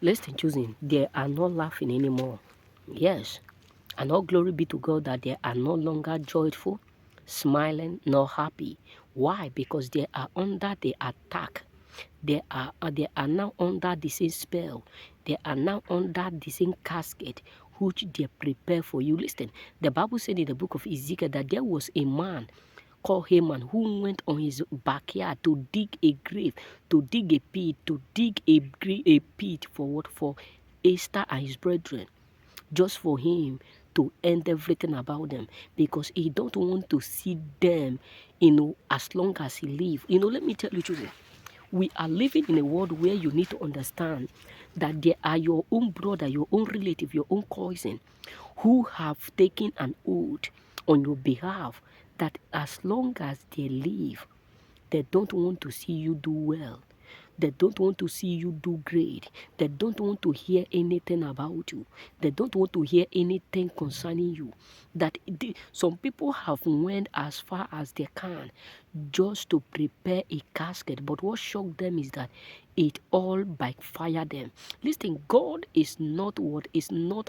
Listen, choosing, they are not laughing anymore. Yes, and all glory be to God that they are no longer joyful, smiling, nor happy. Why? Because they are under the attack. They are now under the same spell. They are now under the same casket which they prepare for you. Listen, the Bible said in the book of Ezekiel that there was a man called Haman who went on his backyard to dig a grave, to dig a pit, a pit for what? For Esther and his brethren, just for him to end everything about them, because he don't want to see them, as long as he live. Let me tell you truth. We are living in a world where you need to understand that there are your own brother, your own relative, your own cousin who have taken an oath on your behalf that as long as they live, they don't want to see you do well. They don't want to see you do great. They don't want to hear anything about you. They don't want to hear anything concerning you. Some people have went as far as they can just to prepare a casket. But what shocked them is that it all backfired them. Listen, God is not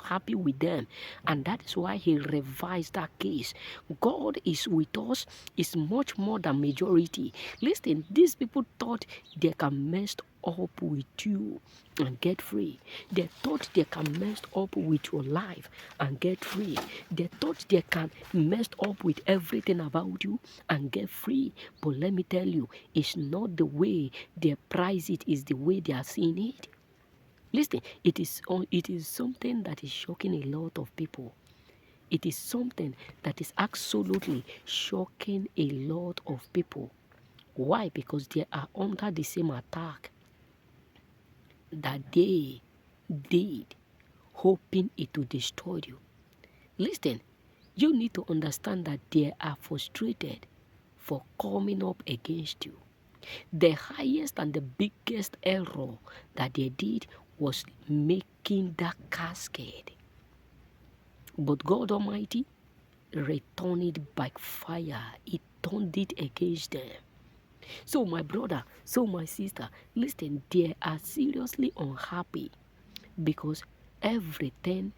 happy with them, and that is why He revised that case. God is with us is much more than majority. Listen, these people thought they can mess up with you and get free. They thought they can mess up with your life and get free. They thought they can mess up with everything about you and get free. But let me tell you, it's not the way they price it, is the way they are seeing it. Listen, it is something that is shocking a lot of people. It is something that is absolutely shocking a lot of people. Why? Because they are under the same attack that they did, hoping it will destroy you. Listen, you need to understand that they are frustrated for coming up against you. The highest and the biggest error that they did was making that casket. But God Almighty returned it by fire. He turned it against them. So my brother, so my sister, listen, they are seriously unhappy because everything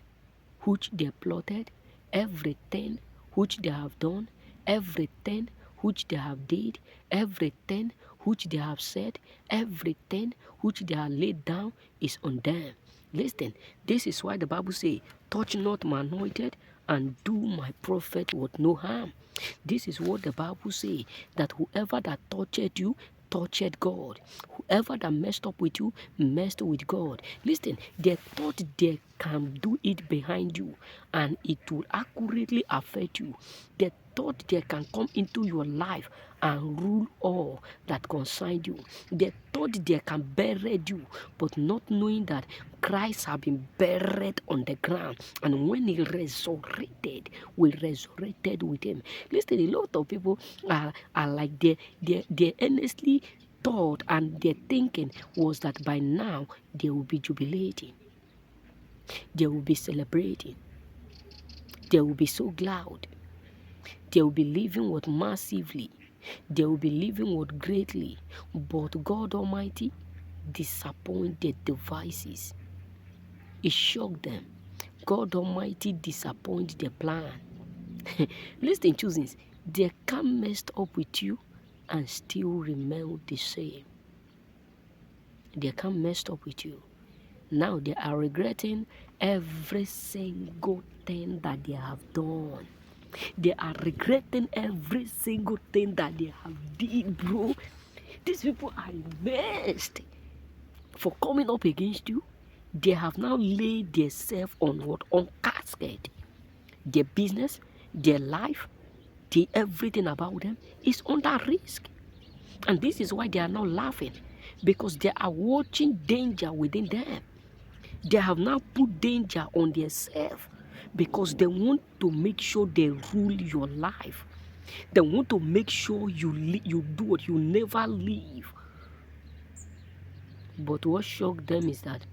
which they plotted, everything which they have done, everything which they have did, everything which they have said, everything which they have laid down is on them. Listen, this is why the Bible says, touch not my anointed and do my prophet with no harm. This is what the Bible says, that whoever that touched you, touched God. Whoever that messed up with you, messed with God. Listen, they thought they can do it behind you and it will accurately affect you. They thought they can come into your life and rule all that concern you. They thought they can bury you, but not knowing that Christ has been buried on the ground, and when He resurrected, we resurrected with Him. Listen, a lot of people are like they earnestly thought, and their thinking was that by now they will be jubilating, they will be celebrating, they will be so glad, they will be living what massively, they will be living what greatly. But God Almighty disappointed devices. It shocked them. God Almighty disappointed the plan. Listen, choosings, they can mess up with you and still remain the same. They can mess up with you. Now they are regretting every single thing that they have done. They are regretting every single thing that they have did, bro. These people are messed for coming up against you. They have now laid themselves on what? On casket. Their business, their life, everything about them is under risk. And this is why they are now laughing, because they are watching danger within them. They have now put danger on themselves because they want to make sure they rule your life. They want to make sure you do what you never leave. But what shocked them is that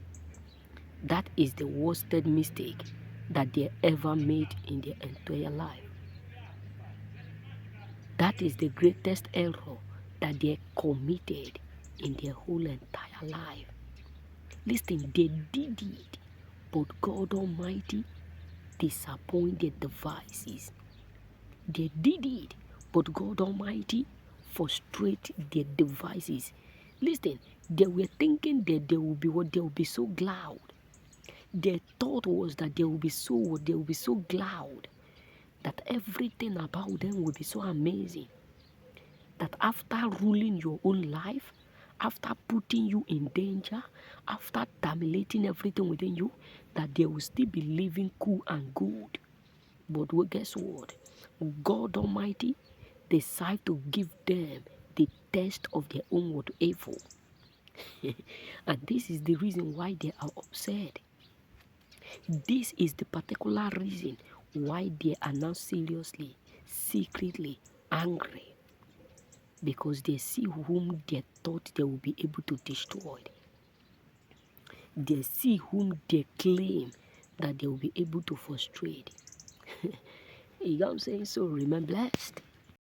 that is the worst mistake that they ever made in their entire life. That is the greatest error that they committed in their whole entire life. Listen, they did it, but God Almighty disappointed devices. They did it, but God Almighty frustrated their devices. Listen, they were thinking that they will be what, they will be so glad. Their thought was that they will be so glad, that everything about them will be so amazing. That after ruling your own life, after putting you in danger, after terminating everything within you, that they will still be living cool and good. But well, guess what? God Almighty decided to give them the test of their own word evil. And this is the reason why they are upset. This is the particular reason why they are now seriously, secretly angry. Because they see whom they thought they will be able to destroy. They see whom they claim that they will be able to frustrate. You know what I'm saying? So remain blessed.